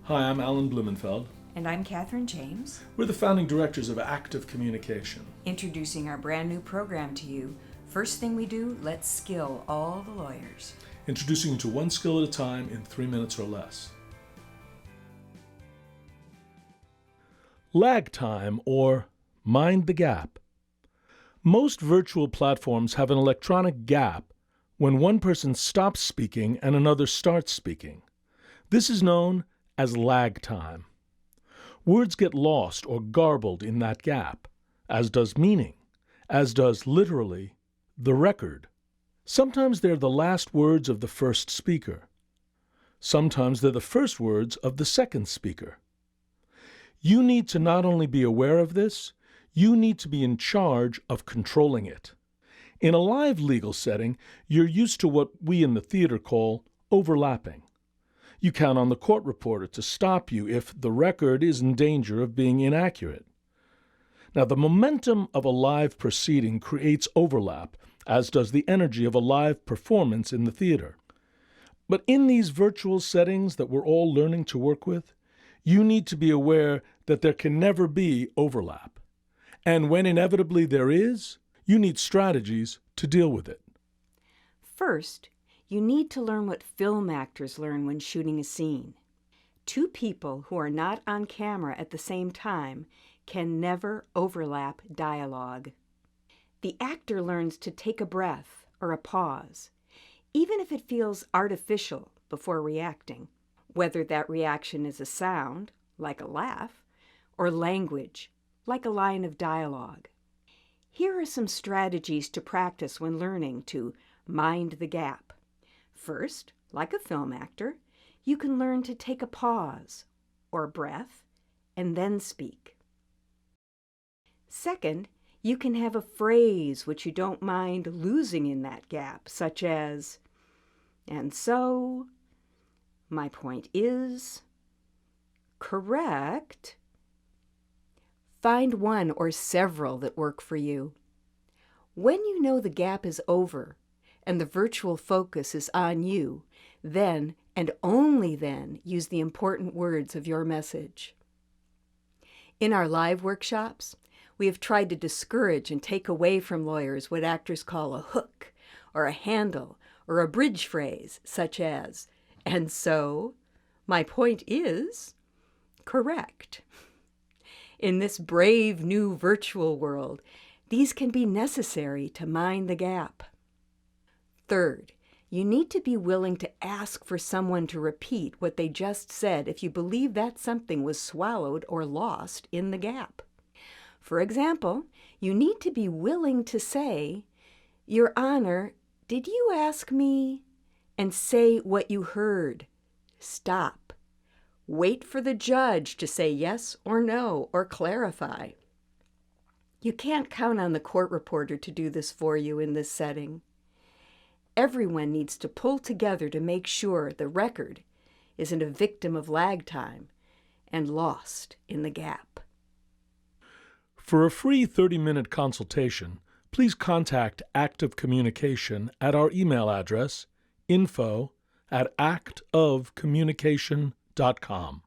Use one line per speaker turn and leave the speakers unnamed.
Hi, I'm Alan Blumenfeld.
And I'm Katherine James.
We're the founding directors of Active Communication.
Introducing our brand new program to you. First thing we do, let's skill all the lawyers.
Introducing you to one skill at a time in 3 minutes or less. Lag time, or mind the gap. Most virtual platforms have an electronic gap when one person stops speaking and another starts speaking. This is known as lag time. Words get lost or garbled in that gap, as does meaning, as does literally the record. Sometimes they're the last words of the first speaker. Sometimes they're the first words of the second speaker. You need to not only be aware of this, you need to be in charge of controlling it. In a live legal setting, you're used to what we in the theater call overlapping. You count on the court reporter to stop you if the record is in danger of being inaccurate. Now, the momentum of a live proceeding creates overlap, as does the energy of a live performance in the theater. But in these virtual settings that we're all learning to work with, you need to be aware that there can never be overlap. And when inevitably there is, you need strategies to deal with it.
First, you need to learn what film actors learn when shooting a scene. Two people who are not on camera at the same time can never overlap dialogue. The actor learns to take a breath or a pause, even if it feels artificial before reacting, whether that reaction is a sound, like a laugh, or language, like a line of dialogue. Here are some strategies to practice when learning to mind the gap. First, like a film actor, you can learn to take a pause or breath and then speak. Second, you can have a phrase which you don't mind losing in that gap, such as, "And so, my point is," "correct." Find one or several that work for you. When you know the gap is over and the virtual focus is on you, then and only then use the important words of your message. In our live workshops, we have tried to discourage and take away from lawyers what actors call a hook or a handle or a bridge phrase, such as, "And so, my point is," correct. In this brave new virtual world, these can be necessary to mind the gap. Third, you need to be willing to ask for someone to repeat what they just said if you believe that something was swallowed or lost in the gap. For example, you need to be willing to say, "Your Honor, did you ask me?" and say what you heard. Stop. Wait for the judge to say yes or no or clarify. You can't count on the court reporter to do this for you in this setting. Everyone needs to pull together to make sure the record isn't a victim of lag time and lost in the gap.
For a free 30-minute consultation, please contact Active Communication at our email address, info@actofcommunication.com.